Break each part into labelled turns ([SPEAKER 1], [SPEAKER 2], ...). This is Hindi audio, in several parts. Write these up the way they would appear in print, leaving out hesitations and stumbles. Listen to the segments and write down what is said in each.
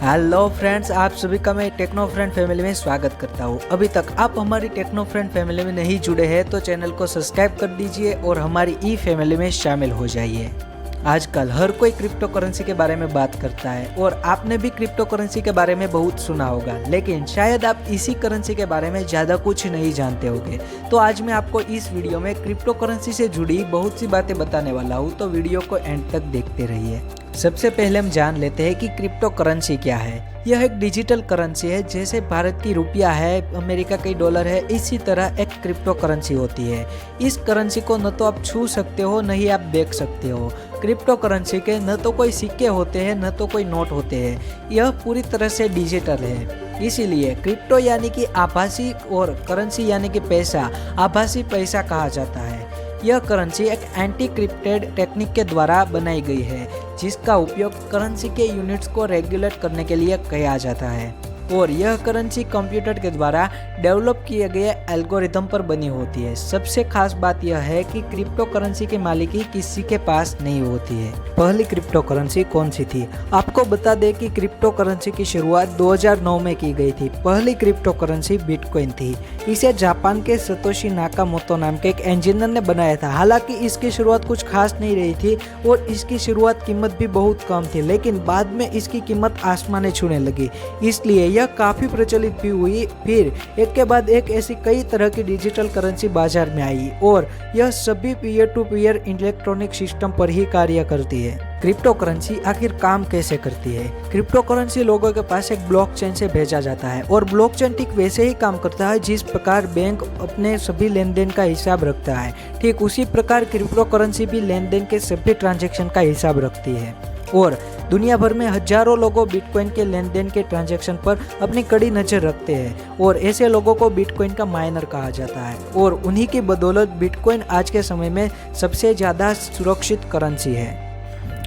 [SPEAKER 1] हेलो फ्रेंड्स, आप सभी का मैं टेक्नो फ्रेंड फैमिली में स्वागत करता हूं। अभी तक आप हमारी टेक्नो फ्रेंड फैमिली में नहीं जुड़े हैं तो चैनल को सब्सक्राइब कर दीजिए और हमारी ई फैमिली में शामिल हो जाइए। आजकल हर कोई क्रिप्टो करेंसी के बारे में बात करता है और आपने भी क्रिप्टो करेंसी के बारे में बहुत सुना होगा, लेकिन शायद आप इसी करेंसी के बारे में ज़्यादा कुछ नहीं जानते होंगे। तो आज मैं आपको इस वीडियो में क्रिप्टो करेंसी से जुड़ी बहुत सी बातें बताने वाला हूँ, तो वीडियो को एंड तक देखते रहिए। सबसे पहले हम जान लेते हैं कि क्रिप्टो करेंसी क्या है। यह एक डिजिटल करेंसी है, जैसे भारत की रुपया है, अमेरिका के डॉलर है, इसी तरह एक क्रिप्टो करेंसी होती है। इस करेंसी को न तो आप छू सकते हो, न ही आप देख सकते हो। क्रिप्टो करेंसी के न तो कोई सिक्के होते हैं, न तो कोई नोट होते हैं। यह पूरी तरह से डिजिटल है। इसीलिए क्रिप्टो यानी कि आभासी और करेंसी यानी कि पैसा, आभासी पैसा कहा जाता है। यह करेंसी एक एंटी क्रिप्टेड टेक्निक के द्वारा बनाई गई है, जिसका उपयोग करेंसी के यूनिट्स को रेगुलेट करने के लिए किया जाता है, और यह करेंसी कंप्यूटर के द्वारा डेवलप किए गए एल्गोरिथम पर बनी होती है। सबसे खास बात यह है कि क्रिप्टो करेंसी की मालिकी किसी के पास नहीं होती है। पहली क्रिप्टो करेंसी कौन सी थी? आपको बता दें कि क्रिप्टो करेंसी की शुरुआत 2009 में की गई थी। पहली क्रिप्टो करेंसी बिटकॉइन थी। इसे जापान के सतोशी नाकामोतो नाम के एक इंजीनियर ने बनाया था। हालांकि इसकी शुरुआत कुछ खास नहीं रही थी और इसकी शुरुआत कीमत भी बहुत कम थी, लेकिन बाद में इसकी कीमत आसमाने छूने लगी, इसलिए यह काफ़ी प्रचलित भी हुई। फिर एक के बाद एक ऐसी कई तरह की डिजिटल करेंसी बाजार में आई और यह सभी peer to peer electronic system पर ही कार्य करती है। क्रिप्टो करेंसी आखिर काम कैसे करती है? क्रिप्टो करेंसी लोगों के पास एक ब्लॉकचेन से भेजा जाता है और ब्लॉकचेन ठीक वैसे ही काम करता है जिस प्रकार बैंक अपने सभी लेन देन का हिसाब रखता है। ठीक उसी प्रकार क्रिप्टो करेंसी भी लेन देन के सभी ट्रांजैक्शन का हिसाब रखती है और दुनिया भर में हजारों लोगों बिटकॉइन के लेन देन के ट्रांजैक्शन पर अपनी कड़ी नजर रखते हैं और ऐसे लोगों को बिटकॉइन का माइनर कहा जाता है, और उन्हीं की बदौलत बिटकॉइन आज के समय में सबसे ज़्यादा सुरक्षित करेंसी है।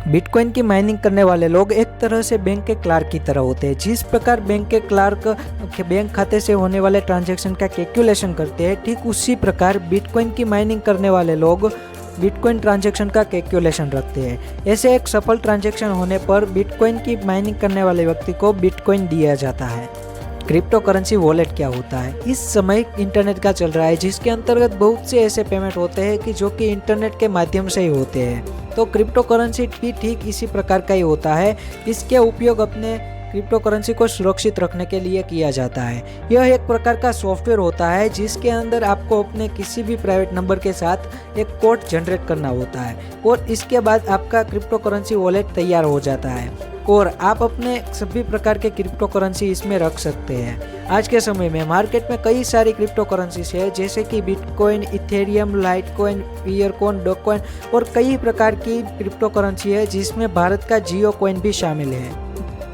[SPEAKER 1] बिटकॉइन की माइनिंग करने वाले लोग एक तरह से बैंक के क्लार्क की तरह होते हैं। जिस प्रकार बैंक के क्लार्क बैंक खाते से होने वाले ट्रांजैक्शन का कैलकुलेशन करते हैं, ठीक उसी प्रकार बिटकॉइन की माइनिंग करने वाले लोग बिटकॉइन ट्रांजैक्शन का कैलकुलेशन रखते हैं। ऐसे एक सफल ट्रांजैक्शन होने पर बिटकॉइन की माइनिंग करने वाले व्यक्ति को बिटकॉइन दिया जाता है। क्रिप्टो करेंसी वॉलेट क्या होता है? इस समय इंटरनेट का चल रहा है, जिसके अंतर्गत बहुत से ऐसे पेमेंट होते हैं कि जो कि इंटरनेट के माध्यम से ही होते हैं। तो क्रिप्टो करेंसी भी ठीक इसी प्रकार का ही होता है। इसके उपयोग अपने क्रिप्टो करेंसी को सुरक्षित रखने के लिए किया जाता है। यह एक प्रकार का सॉफ्टवेयर होता है जिसके अंदर आपको अपने किसी भी प्राइवेट नंबर के साथ एक कोड जनरेट करना होता है और इसके बाद आपका क्रिप्टो करेंसी वॉलेट तैयार हो जाता है और आप अपने सभी प्रकार के क्रिप्टो करेंसी इसमें रख सकते हैं। आज के समय में मार्केट में कई सारी क्रिप्टो करेंसीज है, जैसे कि बिटकॉइन, इथेरियम, लाइटकॉइन, पियरकॉइन, डॉककॉइन और कई प्रकार की क्रिप्टो करेंसी है, जिसमें भारत का जियो कॉइन भी शामिल है।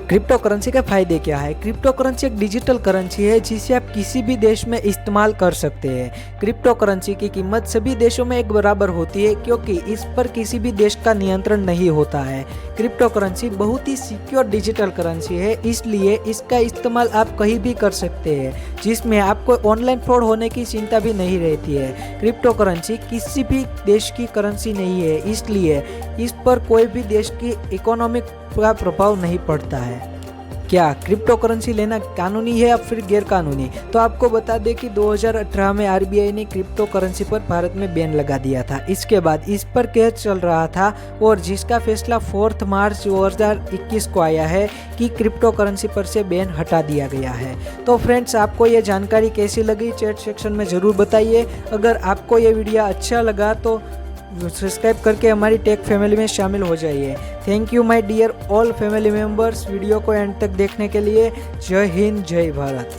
[SPEAKER 1] क्रिप्टो करेंसी के फायदे क्या है? क्रिप्टो करेंसी एक डिजिटल करेंसी है जिसे आप किसी भी देश में इस्तेमाल कर सकते हैं। क्रिप्टो करेंसी की कीमत सभी देशों में एक बराबर होती है, क्योंकि इस पर किसी भी देश का नियंत्रण नहीं होता है। क्रिप्टो करेंसी बहुत ही सिक्योर डिजिटल करेंसी है, इसलिए इसका इस्तेमाल आप कहीं भी कर सकते हैं, जिसमें आपको ऑनलाइन फ्रॉड होने की चिंता भी नहीं रहती है। क्रिप्टो करेंसी किसी भी देश की करेंसी नहीं है, इसलिए इस पर कोई भी देश की इकोनॉमिक का प्रभाव नहीं पड़ता है। क्या क्रिप्टो करेंसी लेना कानूनी है या फिर गैर कानूनी? तो आपको बता दें कि 2018 में आरबीआई ने क्रिप्टो करेंसी पर भारत में बैन लगा दिया था। इसके बाद इस पर केस चल रहा था और जिसका फैसला 4 मार्च 2021 को आया है कि क्रिप्टो करेंसी पर से बैन हटा दिया गया है। तो फ्रेंड्स, आपको ये जानकारी कैसी लगी चैट सेक्शन में ज़रूर बताइए। अगर आपको ये वीडियो अच्छा लगा तो सब्सक्राइब करके हमारी टेक फैमिली में शामिल हो जाइए। Thank you my dear all family members, video को एंड तक देखने के लिए। जय हिंद, जय भारत।